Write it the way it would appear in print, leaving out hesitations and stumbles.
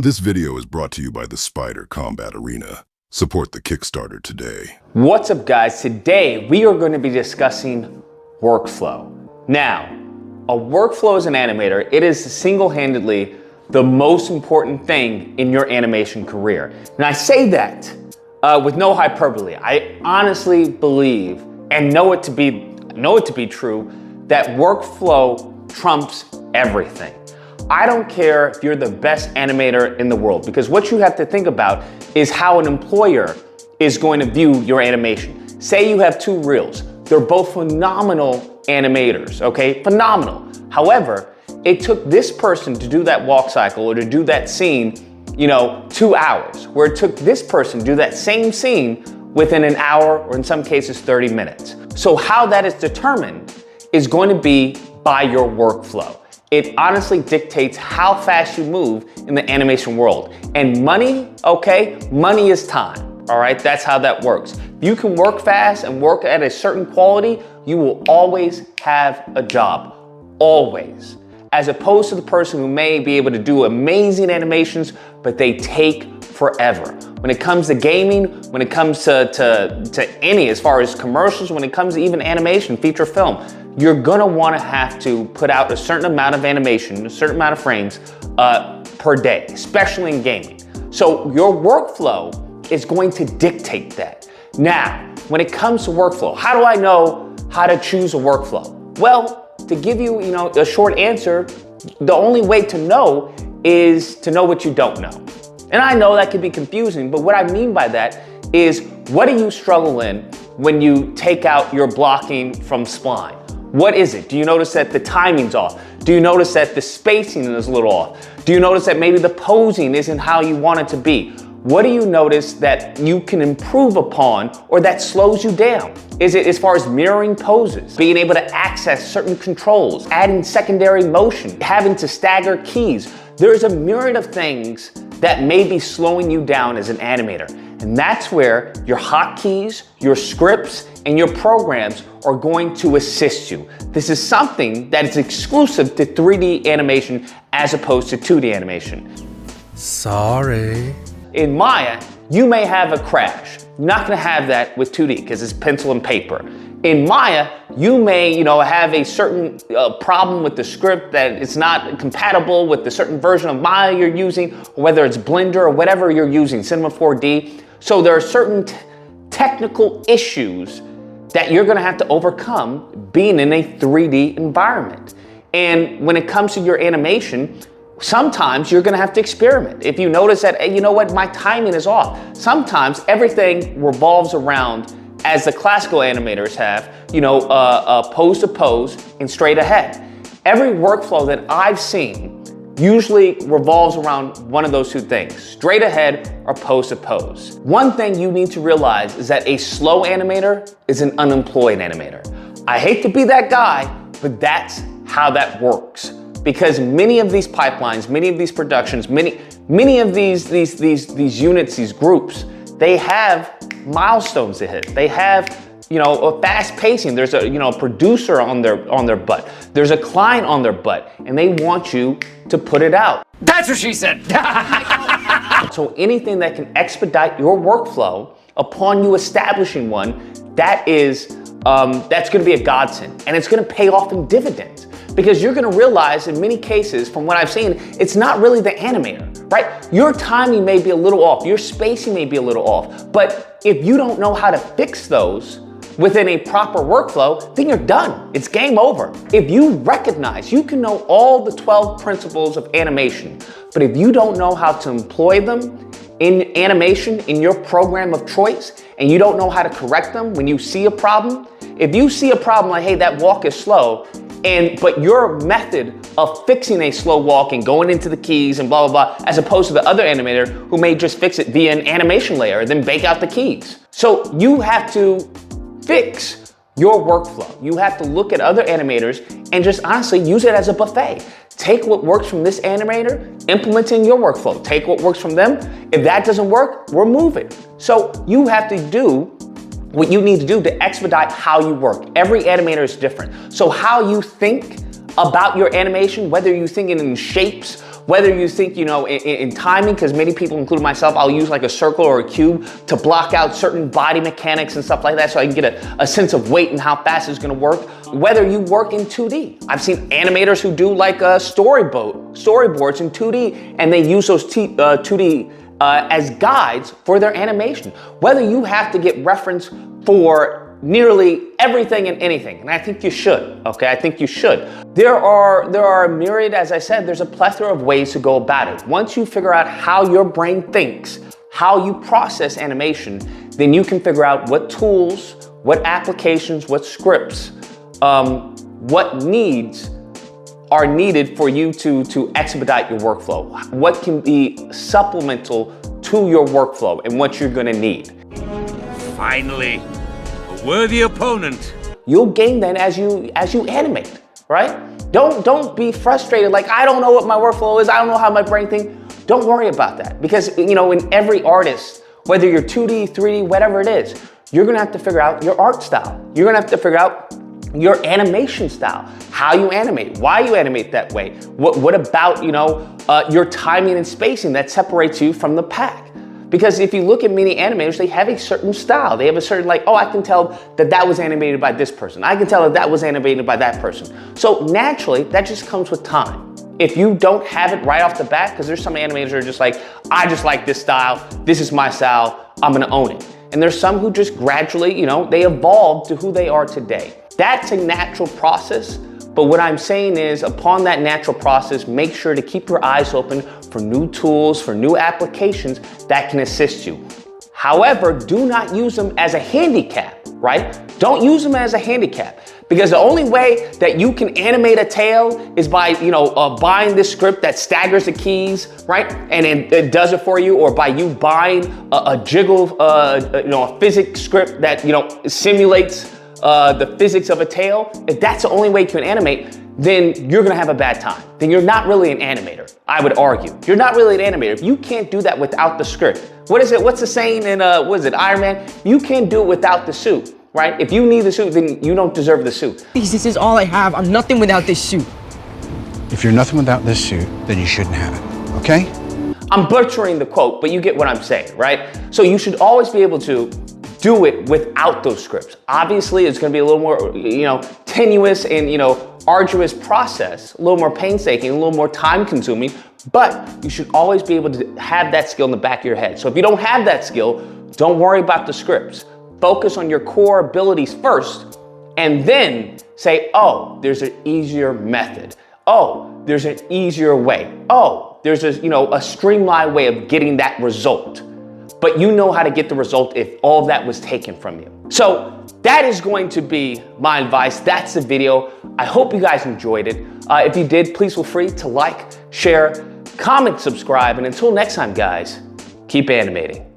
This video is brought to you by the Spider Combat Arena. Support the Kickstarter today. What's up, guys? Today we are going to be discussing workflow. Now, a workflow as an animator, it is single-handedly the most important thing in your animation career. And I say that with no hyperbole. I honestly believe and know it to be true that workflow trumps everything. I don't care if you're the best animator in the world, because what you have to think about is how an employer is going to view your animation. Say you have two reels. They're both phenomenal animators, okay? Phenomenal. However, it took this person to do that walk cycle or to do that scene, 2 hours, where it took this person to do that same scene within an hour, or in some cases 30 minutes. So how that is determined is going to be by your workflow. It honestly dictates how fast you move in the animation world. And money, okay, money is time, all right? That's how that works. If you can work fast and work at a certain quality, you will always have a job, always. As opposed to the person who may be able to do amazing animations, but they take forever. When it comes to gaming, when it comes to any, as far as commercials, when it comes to even animation, feature film, you're gonna wanna have to put out a certain amount of animation, a certain amount of frames per day, especially in gaming. So your workflow is going to dictate that. Now, when it comes to workflow, how do I know how to choose a workflow? Well, to give you, a short answer, the only way to know is to know what you don't know. And I know that can be confusing, but what I mean by that is, what do you struggle in when you take out your blocking from spline? What is it? Do you notice that the timing's off? Do you notice that the spacing is a little off? Do you notice that maybe the posing isn't how you want it to be? What do you notice that you can improve upon or that slows you down? Is it as far as mirroring poses, being able to access certain controls, adding secondary motion, having to stagger keys? There's a myriad of things that may be slowing you down as an animator. And that's where your hotkeys, your scripts, and your programs are going to assist you. This is something that is exclusive to 3D animation as opposed to 2D animation. Sorry. In Maya, you may have a crash. You're not gonna have that with 2D because it's pencil and paper. In Maya, you may, have a certain problem with the script that it's not compatible with the certain version of Maya you're using, or whether it's Blender or whatever you're using, Cinema 4D. So there are certain technical issues that you're gonna have to overcome being in a 3D environment. And when it comes to your animation, sometimes you're gonna have to experiment. If you notice that, hey, my timing is off. Sometimes everything revolves around, as the classical animators have, pose to pose and straight ahead. Every workflow that I've seen usually revolves around one of those two things, straight ahead or pose to pose. One thing you need to realize is that a slow animator is an unemployed animator. I hate to be that guy, but that's how that works. Because many of these pipelines, many of these productions, many of these units, these groups, they have milestones to hit. They have, a fast pacing. There's a producer on their butt. There's a client on their butt, and they want you to put it out. That's what she said. So anything that can expedite your workflow upon you establishing one, that's going to be a godsend, and it's going to pay off in dividends. Because you're gonna realize in many cases, from what I've seen, it's not really the animator, right? Your timing may be a little off, your spacing may be a little off, but if you don't know how to fix those within a proper workflow, then you're done. It's game over. If you recognize, you can know all the 12 principles of animation, but if you don't know how to employ them in animation, in your program of choice, and you don't know how to correct them when you see a problem, if you see a problem like, hey, that walk is slow, but your method of fixing a slow walk and going into the keys and blah, blah, blah, as opposed to the other animator who may just fix it via an animation layer and then bake out the keys. So you have to fix your workflow. You have to look at other animators and just honestly use it as a buffet. Take what works from this animator, implement it in your workflow. Take what works from them. If that doesn't work, remove it. So you have to do what you need to do to expedite how you work. Every animator is different. So how you think about your animation, whether you think it in shapes, Whether you think, in timing, because many people, including myself, I'll use like a circle or a cube to block out certain body mechanics and stuff like that so I can get a sense of weight and how fast it's gonna work. Whether you work in 2D. I've seen animators who do like storyboards in 2D, and they use those 2D as guides for their animation. Whether you have to get reference for nearly everything and anything, and I think you should, okay? I think you should. There are a myriad, as I said, there's a plethora of ways to go about it. Once you figure out how your brain thinks, how you process animation, then you can figure out what tools, what applications, what scripts, what needs are needed for you to expedite your workflow. What can be supplemental to your workflow and what you're gonna need. Finally, a worthy opponent. You'll gain then as you animate, right? Don't be frustrated like, I don't know what my workflow is, I don't know how my brain thinks. Don't worry about that, because in every artist, whether you're 2D, 3D, whatever it is, you're gonna have to figure out your art style. You're gonna have to figure out your animation style, how you animate, why you animate that way. What about your timing and spacing that separates you from the pack? Because if you look at many animators, they have a certain style. They have a certain I can tell that was animated by this person. I can tell that was animated by that person. So naturally, that just comes with time. If you don't have it right off the bat, because there's some animators who are just like, I just like this style, this is my style, I'm gonna own it. And there's some who just gradually, they evolve to who they are today. That's a natural process, but what I'm saying is upon that natural process, make sure to keep your eyes open for new tools, for new applications that can assist you. However, do not use them as a handicap, right? Don't use them as a handicap, because the only way that you can animate a tail is by, buying this script that staggers the keys, right? And it does it for you, or by you buying a jiggle, a physics script that, simulates the physics of a tail. If that's the only way you can animate, then you're gonna have a bad time. Then you're not really an animator, I would argue. You're not really an animator. If you can't do that without the script, what is it? What's the saying in, Iron Man? You can't do it without the suit, right? If you need the suit, then you don't deserve the suit. Please, this is all I have. I'm nothing without this suit. If you're nothing without this suit, then you shouldn't have it, okay? I'm butchering the quote, but you get what I'm saying, right? So you should always be able to do it without those scripts. Obviously, it's gonna be a little more, tenuous and, arduous process, a little more painstaking, a little more time consuming, but you should always be able to have that skill in the back of your head. So if you don't have that skill, don't worry about the scripts. Focus on your core abilities first, and then say, oh, there's an easier method. Oh, there's an easier way. Oh, there's a streamlined way of getting that result. But you know how to get the result if all of that was taken from you. So that is going to be my advice. That's the video. I hope you guys enjoyed it. If you did, please feel free to like, share, comment, subscribe, and until next time, guys, keep animating.